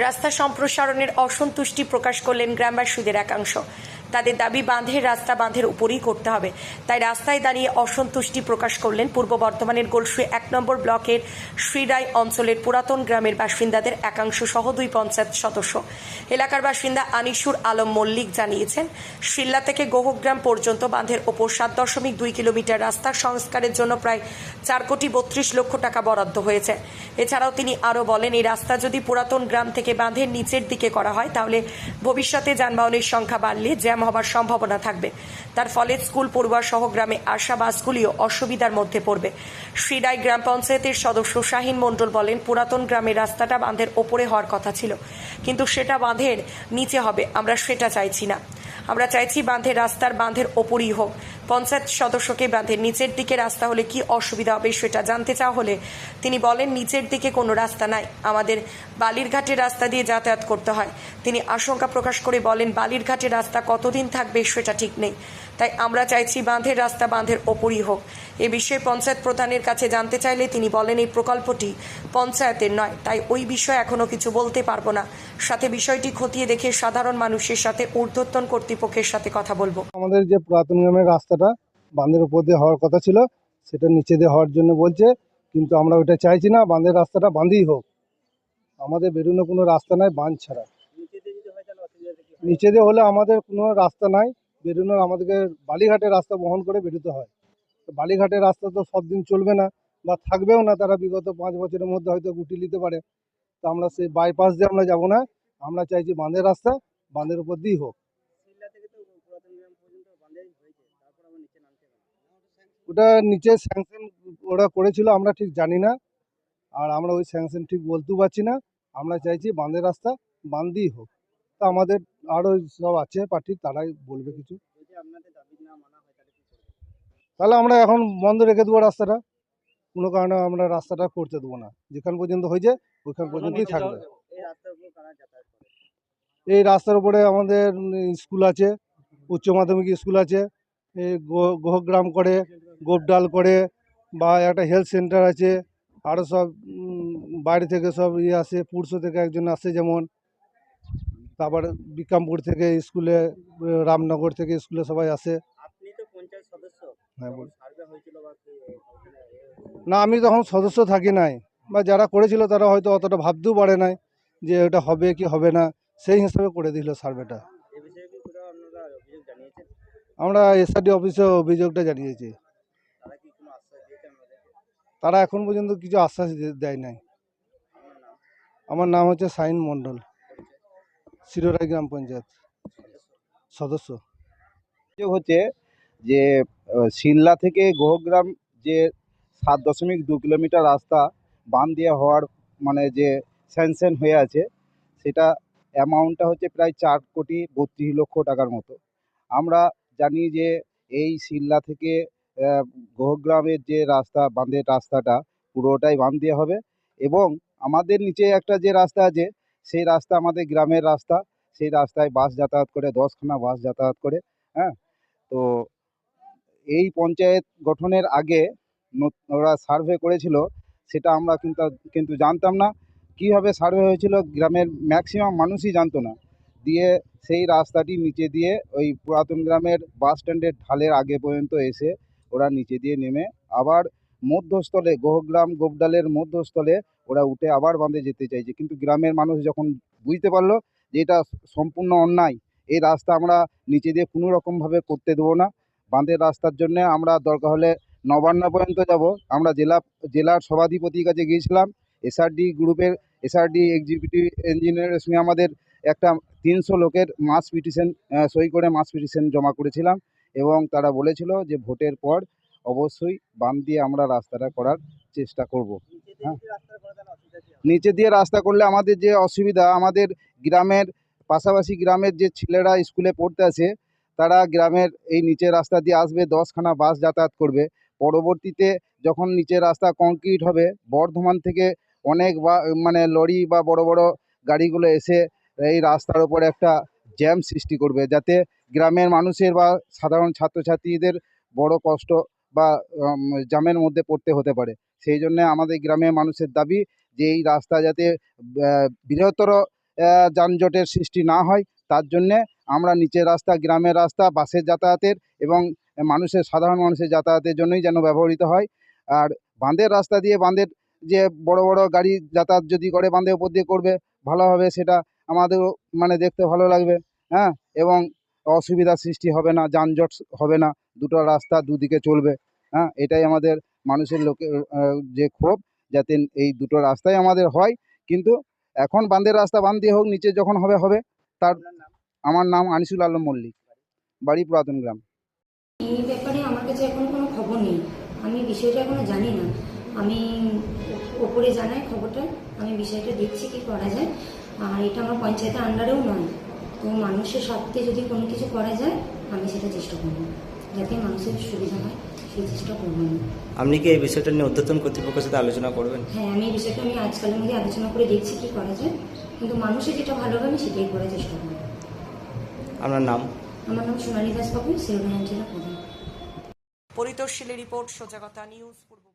রাস্তা সম্প্রসারণের অসন্তুষ্টি প্রকাশ করলেন গ্রামবাসীদের একাংশ। তাদের দাবি বাঁধের রাস্তা বাঁধের উপরেই করতে হবে, তাই রাস্তায় দাঁড়িয়ে অসন্তুষ্টি প্রকাশ করলেন পূর্ব বর্ধমানের গোলসুই 1 নম্বর ব্লকের শ্রীরায় অঞ্চলের পুরাতন গ্রামের বাসিন্দাদের একাংশ সহ 2 পঞ্চায়েত সদস্য। এলাকার বাসিন্দা আনিসুর আলম মল্লিক জানিয়েছেন, শিল্লা থেকে গোহগ্রাম পর্যন্ত বাঁধের ওপর 7.2 কিলোমিটার রাস্তা সংস্কারের জন্য প্রায় 4,32,00,000 টাকা বরাদ্দ হয়েছে। এছাড়াও তিনি আরও বলেন, এই রাস্তা যদি পুরাতন গ্রাম থেকে বাঁধের নিচের দিকে করা হয় তাহলে ভবিষ্যতে যানবাহনের সংখ্যা বাড়লে জ্যাম হবার সম্ভাবনা থাকবে। তার ফলে স্কুল পড়ুয়া সহ গ্রামে আসা বাসগুলিও অসুবিধার মধ্যে পড়বে। শ্রীরায় গ্রাম পঞ্চায়েতের সদস্য শাহিন মণ্ডল বলেন, পুরাতন গ্রামের রাস্তাটা বাঁধের ওপরে হওয়ার কথা ছিল, কিন্তু সেটা বাঁধের নিচে হবে। আমরা সেটা চাইছি না, আমরা চাইছি বাঁধের রাস্তার বাঁধের ওপরই হোক। পঞ্চায়েত সদস্যকে বাঁধের নিচের দিকে রাস্তা হলে কি অসুবিধা হবে সেটা জানতে চাওয়া হলে তিনি বলেন, নিচের দিকে কোনো রাস্তা নাই, আমাদের বালিরঘাটের রাস্তা দিয়ে যাতায়াত করতে হয়। তিনি আশঙ্কা প্রকাশ করে বলেন, বালিরঘাটের রাস্তা কতদিন থাকবে সেটা ঠিক নেই, তাই আমরা চাইছি বাঁধের রাস্তা বাঁধের ওপরই হোক। এ বিষয়ে পঞ্চায়েত প্রধানের কাছে জানতে চাইলে তিনি বলেন, এই প্রকল্পটি পঞ্চায়েতের নয়, তাই ওই বিষয়ে এখনো কিছু বলতে পারবো না। সাথে বিষয়টি খতিয়ে দেখে সাধারণ মানুষের সাথে ঊর্ধ্বতন কর্তৃপক্ষের সাথে কথা বলবো। আমাদের যে পুরাতন গ্রামের রাস্তাটা বাঁধের উপর দিয়ে হওয়ার কথা ছিল, সেটা নিচে দিয়ে হওয়ার জন্য বলছে, কিন্তু আমরা ওইটা চাইছি না। বাঁধের রাস্তাটা বাঁধেই হোক, আমাদের বেরোনো কোনো রাস্তা নাই বাঁধ ছাড়া। নিচে দিয়ে হলে আমাদের কোনো রাস্তা নাই বেরোনোর, আমাদেরকে বালিঘাটের রাস্তা বহন করে বেরোতে হয়। তো বালিঘাটের রাস্তা তো সব দিন চলবে না বা থাকবেও না, তারা বিগত 5 বছরের মধ্যে হয়তো গুটি নিতে পারে। তো আমরা সেই বাইপাস দিয়ে আমরা যাব না, আমরা চাইছি বাঁধের রাস্তা বাঁধের উপর দিয়েই হোক। ওটা নিচে স্যাংশন ওরা করেছিল, আমরা ঠিক জানি না, আর আমরা ওই স্যাংশন ঠিক বলতেও পারছি না। আমরা চাইছি বাঁধের রাস্তা বাঁধেই হোক। তো আমাদের আরও সব আছে পার্টি, তারাই বলবে কিছু। তাহলে আমরা এখন বন্ধ রেখে দেবো রাস্তাটা, কোনো কারণে আমরা রাস্তাটা করতে দেবো না। যেখান পর্যন্ত হয়েছে ওইখান পর্যন্তই থাকবে। এই রাস্তার উপরে আমাদের স্কুল আছে, উচ্চ মাধ্যমিক স্কুল আছে, এই গোহগ্রাম করে, গোপডাল করে, বা একটা হেলথ সেন্টার আছে, আরও সব বাইরে থেকে সব আসে, পুরসো থেকে একজন আসে যেমন, তারপর বিক্রমপুর থেকে স্কুলে, রামনগর থেকে স্কুলে সবাই আসে। আপনি তো পঞ্চায়েত সদস্য, হ্যাঁ বল। সার্ভে হয়েছিল বা না, আমি তখন সদস্য থাকি নাই, বা যারা করেছিল তারা হয়তো অতটা ভাবতেও পারে নাই যে এটা হবে কি হবে না, সেই হিসাবে করে দিল সার্ভেটা। এই বিষয়ে কি কোথাও আপনারা অভিযোগ জানিয়েছেন? আমরা এসআরডি অফিসে অভিযোগটা জানিয়েছি, তারা কি কোনো আশ্বাস দিয়েছে আপনাদেরকে? তারা এখন পর্যন্ত কিছু আশ্বাস দেয় নাই। আপনার নাম? আমার নাম হচ্ছে শাহিন মণ্ডল, শিরোরাই গ্রাম পঞ্চায়েত সদস্য। অভিযোগ হচ্ছে যে শিল্লা থেকে গোহগ্রাম যে 7.2 কিলোমিটার রাস্তা বাঁধ দিয়ে হওয়ার মানে যে স্যাংশন হয়ে আছে, সেটা অ্যামাউন্টটা হচ্ছে প্রায় 4,32,00,000 টাকার মতো। আমরা জানি যে এই শিল্লা থেকে গোহগ্রামের যে রাস্তা, বাঁধের রাস্তাটা পুরোটাই বাঁধ দেওয়া হবে, এবং আমাদের নিচে একটা যে রাস্তা আছে সেই রাস্তা আমাদের গ্রামের রাস্তা, সেই রাস্তায় বাস যাতায়াত করে, 10খানা বাস যাতায়াত করে। হ্যাঁ, তো এই পঞ্চায়েত গঠনের আগে ওরা সার্ভে করেছিল, সেটা আমরা কিন্তু জানতাম না। কীভাবে সার্ভে হয়েছিল গ্রামের ম্যাক্সিমাম মানুষই জানতো না। দিয়ে সেই রাস্তাটি নিচে দিয়ে ওই পুরাতন গ্রামের বাস স্ট্যান্ডের ঢালের আগে পর্যন্ত এসে ওরা নিচে দিয়ে নেমে আবার মধ্যস্থলে গোহগ্রাম গোপডালের মধ্যস্থলে ওরা উঠে আবার বাঁধে যেতে চাইছে। কিন্তু গ্রামের মানুষ যখন বুঝতে পারলো যে এটা সম্পূর্ণ অন্যায়, এই রাস্তা আমরা নিচে দিয়ে কোনো রকমভাবে করতে দেবো না। বাঁধের রাস্তার জন্য আমরা দরকার হলে নবান্ন পর্যন্ত যাব। আমরা জেলার সভাধিপতির কাছে গিয়েছিলাম, এসআরডি গ্রুপের এসআরডি এক্সিকিউটিভ ইঞ্জিনিয়ারের সঙ্গে আমাদের একটা 300 লোকের মাস পিটিশন সই করে মাস পিটিশন জমা করেছিলাম, এবং তারা বলেছিল যে ভোটের পর অবশ্যই বাঁধ দিয়ে আমরা রাস্তাটা করার চেষ্টা করব। হ্যাঁ, নিচে দিয়ে রাস্তা করলে আমাদের যে অসুবিধা, আমাদের গ্রামের পাশাপাশি গ্রামের যে ছেলেরা স্কুলে পড়তে আসে, তারা গ্রামের এই নিচের রাস্তা দিয়ে আসবে, 10খানা বাস যাতায়াত করবে। পরবর্তীতে যখন নিচের রাস্তা কংক্রিট হবে, বর্ধমান থেকে অনেক মানে লরি বা বড় বড় গাড়িগুলো এসে এই রাস্তার ওপর একটা জ্যাম সৃষ্টি করবে, যাতে গ্রামের মানুষের বা সাধারণ ছাত্রছাত্রীদের বড় কষ্ট বা জ্যামের মধ্যে পড়তে হতে পারে। সেই জন্য আমাদের গ্রামের মানুষের দাবি যে এই রাস্তা যাতে বৃহত্তর যানজটের সৃষ্টি না হয় তার জন্যে আমরা নিচের রাস্তা, গ্রামের রাস্তা, বাসের যাতায়াতের এবং সাধারণ মানুষের যাতায়াতের জন্যই যেন ব্যবহৃত হয়। আর বাঁধের রাস্তা দিয়ে, বাঁধের যে বড় বড় গাড়ি যাতায়াত যদি করে বাঁধের উপর দিয়ে করবে, ভালো হবে, সেটা আমাদেরও মানে দেখতে ভালো লাগবে। হ্যাঁ, এবং অসুবিধার সৃষ্টি হবে না, যানজট হবে না, দুটো রাস্তা দুদিকে চলবে। হ্যাঁ, এটাই আমাদের মানুষের যে ক্ষোভ, যাতে এই দুটো রাস্তাই আমাদের হয়। কিন্তু এখন বাঁধের রাস্তা বাঁধ দিয়ে হোক, নিচে যখন হবে হবে। তার আমার নাম আনিসুল আলম মল্লিক, বাড়ি পুরাতন গ্রাম। এই ব্যাপারে আমার কাছে এখনো কোনো খবর নেই, আমি বিষয়টা এখনো জানি না। আমি ওপরে জানাই খবরটা, আমি বিষয়টা দেখছি কি করা যায়। আর এটা আমার পঞ্চায়েতের আন্ডারেও নয়, তো মানুষের স্বার্থে যদি কোনো কিছু করা যায় আমি সেটা চেষ্টা করবো, যাতে মানুষের সুবিধা হয় সেই চেষ্টা করবো আমি। আপনি কি এই বিষয়টা নিয়ে ঊর্ধ্বতন কর্তৃপক্ষের সাথে আলোচনা করবেন? হ্যাঁ, আমি এই বিষয়টা আমি আজকালের মধ্যে আলোচনা করে দেখছি কি করা যায়, কিন্তু মানুষের যেটা ভালো হবে আমি সেটাই করার চেষ্টা করবো। আপনার নাম? আমার নাম সোনালী দাস বাবু, শিরোনাম জেলা প্রধান। পরিতোষীলের রিপোর্ট, সোজা কথা নিউজ পূর্ব।